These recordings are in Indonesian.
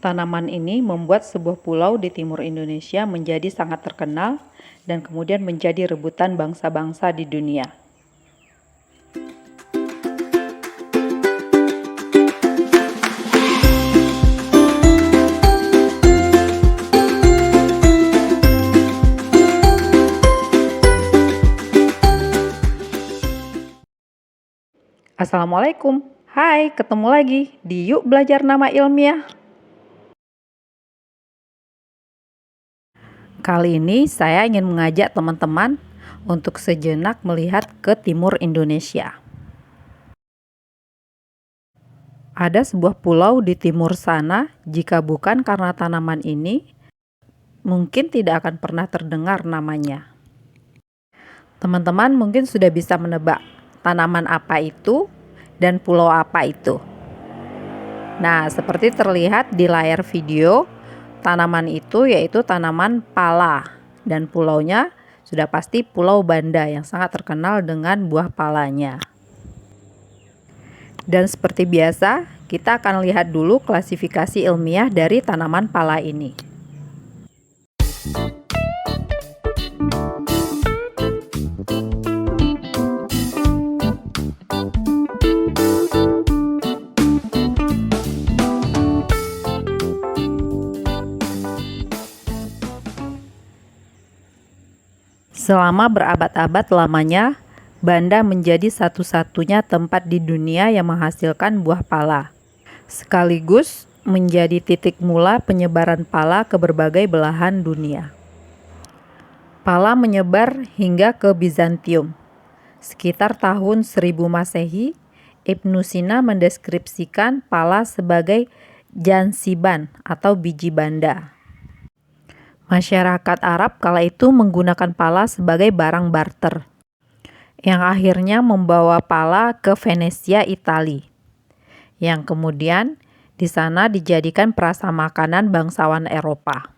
Tanaman ini membuat sebuah pulau di timur Indonesia menjadi sangat terkenal dan kemudian menjadi rebutan bangsa-bangsa di dunia. Assalamualaikum, hai, ketemu lagi di Yuk Belajar Nama Ilmiah. Kali ini saya ingin mengajak teman-teman untuk sejenak melihat ke timur Indonesia. Ada sebuah pulau di timur sana, jika bukan karena tanaman ini, mungkin tidak akan pernah terdengar namanya. Teman-teman mungkin sudah bisa menebak tanaman apa itu dan pulau apa itu. Nah, seperti terlihat di layar video, tanaman itu yaitu tanaman pala, dan pulaunya sudah pasti Pulau Banda yang sangat terkenal dengan buah palanya. Dan seperti biasa, kita akan lihat dulu klasifikasi ilmiah dari tanaman pala ini. Selama berabad-abad lamanya, Banda menjadi satu-satunya tempat di dunia yang menghasilkan buah pala, sekaligus menjadi titik mula penyebaran pala ke berbagai belahan dunia. Pala menyebar hingga ke Bizantium. Sekitar tahun 1000 Masehi, Ibnu Sina mendeskripsikan pala sebagai jansiban atau biji banda. Masyarakat Arab kala itu menggunakan pala sebagai barang barter, yang akhirnya membawa pala ke Venesia, Italia, yang kemudian di sana dijadikan perasa makanan bangsawan Eropa.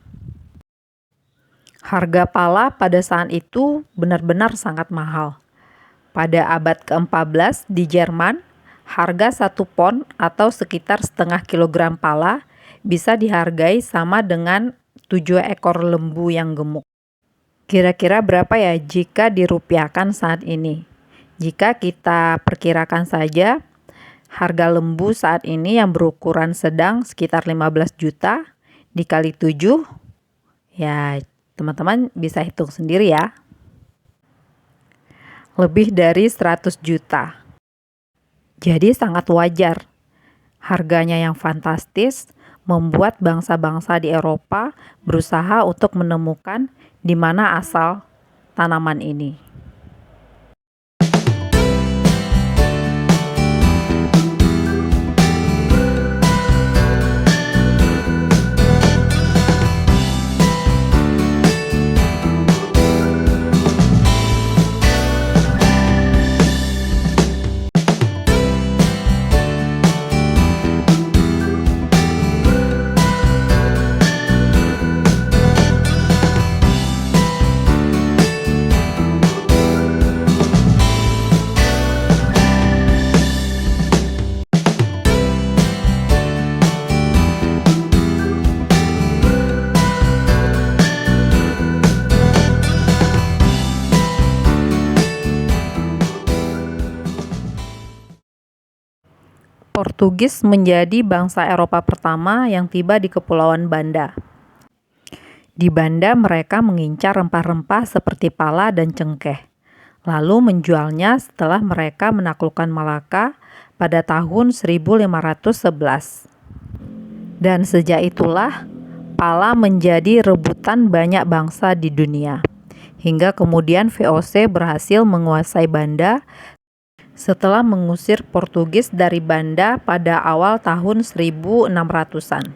Harga pala pada saat itu benar-benar sangat mahal. Pada abad ke-14 di Jerman, harga 1 pon atau sekitar setengah kilogram pala bisa dihargai sama dengan 7 ekor lembu yang gemuk. Kira-kira berapa ya jika dirupiahkan saat ini? Jika kita perkirakan saja, harga lembu saat ini yang berukuran sedang sekitar 15 juta dikali 7, ya teman-teman bisa hitung sendiri ya. Lebih dari 100 juta. Jadi sangat wajar. Harganya yang fantastis membuat bangsa-bangsa di Eropa berusaha untuk menemukan di mana asal tanaman ini. Portugis menjadi bangsa Eropa pertama yang tiba di Kepulauan Banda. Di Banda mereka mengincar rempah-rempah seperti pala dan cengkeh, lalu menjualnya setelah mereka menaklukkan Malaka pada tahun 1511. Dan sejak itulah pala menjadi rebutan banyak bangsa di dunia, hingga kemudian VOC berhasil menguasai Banda setelah mengusir Portugis dari Banda pada awal tahun 1600-an.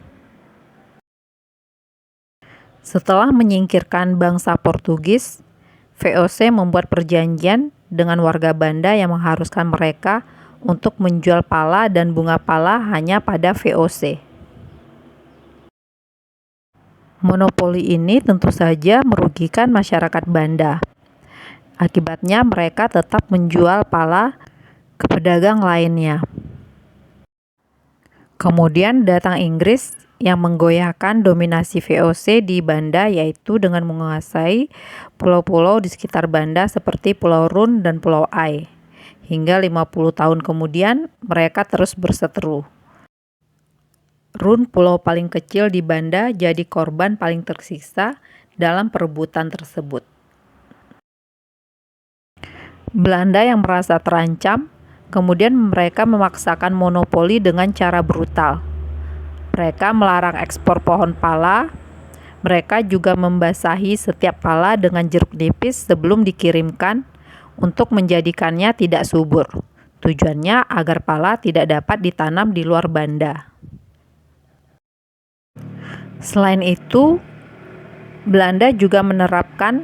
Setelah menyingkirkan bangsa Portugis, VOC membuat perjanjian dengan warga Banda yang mengharuskan mereka untuk menjual pala dan bunga pala hanya pada VOC. Monopoli ini tentu saja merugikan masyarakat Banda. Akibatnya mereka tetap menjual pala ke pedagang lainnya. Kemudian datang Inggris yang menggoyahkan dominasi VOC di Banda, yaitu dengan menguasai pulau-pulau di sekitar Banda seperti Pulau Rune dan Pulau Ai. Hingga 50 tahun kemudian, mereka terus berseteru. Rune, pulau paling kecil di Banda, jadi korban paling tersiksa dalam perebutan tersebut. Belanda yang merasa terancam, kemudian mereka memaksakan monopoli dengan cara brutal. Mereka melarang ekspor pohon pala. Mereka juga membasahi setiap pala dengan jeruk nipis sebelum dikirimkan untuk menjadikannya tidak subur. Tujuannya agar pala tidak dapat ditanam di luar Banda. Selain itu, Belanda juga menerapkan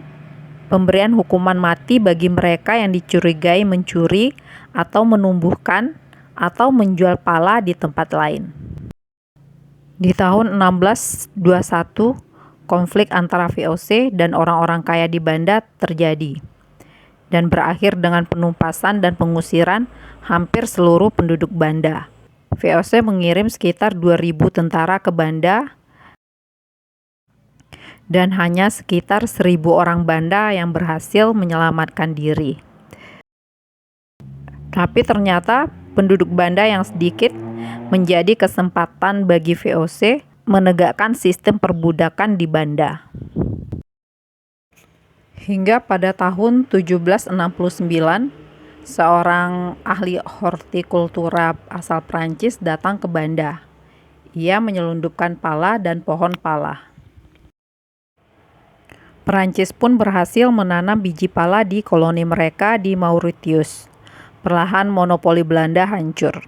pemberian hukuman mati bagi mereka yang dicurigai mencuri atau menumbuhkan atau menjual pala di tempat lain. Di tahun 1621, konflik antara VOC dan orang-orang kaya di Banda terjadi dan berakhir dengan penumpasan dan pengusiran hampir seluruh penduduk Banda. VOC mengirim sekitar 2.000 tentara ke Banda dan hanya sekitar 1.000 orang Banda yang berhasil menyelamatkan diri. Tapi ternyata penduduk Banda yang sedikit menjadi kesempatan bagi VOC menegakkan sistem perbudakan di Banda. Hingga pada tahun 1769, seorang ahli hortikultura asal Prancis datang ke Banda. Ia menyelundupkan pala dan pohon pala. Prancis pun berhasil menanam biji pala di koloni mereka di Mauritius. Perlahan monopoli Belanda hancur.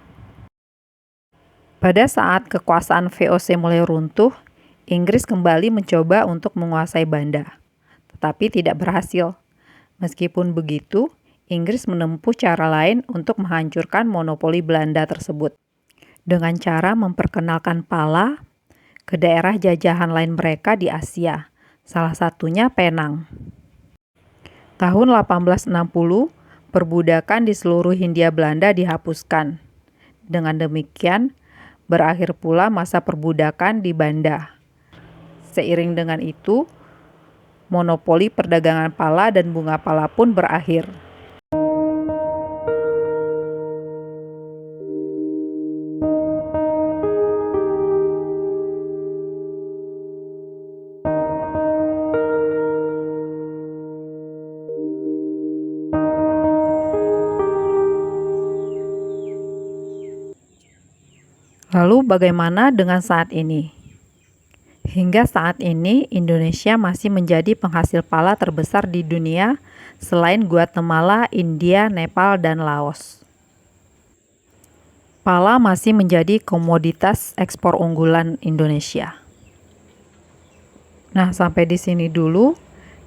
Pada saat kekuasaan VOC mulai runtuh, Inggris kembali mencoba untuk menguasai Banda, tetapi tidak berhasil. Meskipun begitu, Inggris menempuh cara lain untuk menghancurkan monopoli Belanda tersebut, dengan cara memperkenalkan pala ke daerah jajahan lain mereka di Asia, salah satunya Penang. Tahun 1860, perbudakan di seluruh Hindia Belanda dihapuskan. Dengan demikian, berakhir pula masa perbudakan di Banda. Seiring dengan itu, monopoli perdagangan pala dan bunga pala pun berakhir. Lalu bagaimana dengan saat ini? Hingga saat ini, Indonesia masih menjadi penghasil pala terbesar di dunia selain Guatemala, India, Nepal, dan Laos. Pala masih menjadi komoditas ekspor unggulan Indonesia. Nah, sampai di sini dulu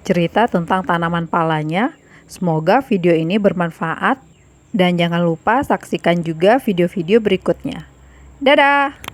cerita tentang tanaman palanya. Semoga video ini bermanfaat dan jangan lupa saksikan juga video-video berikutnya. Dadah!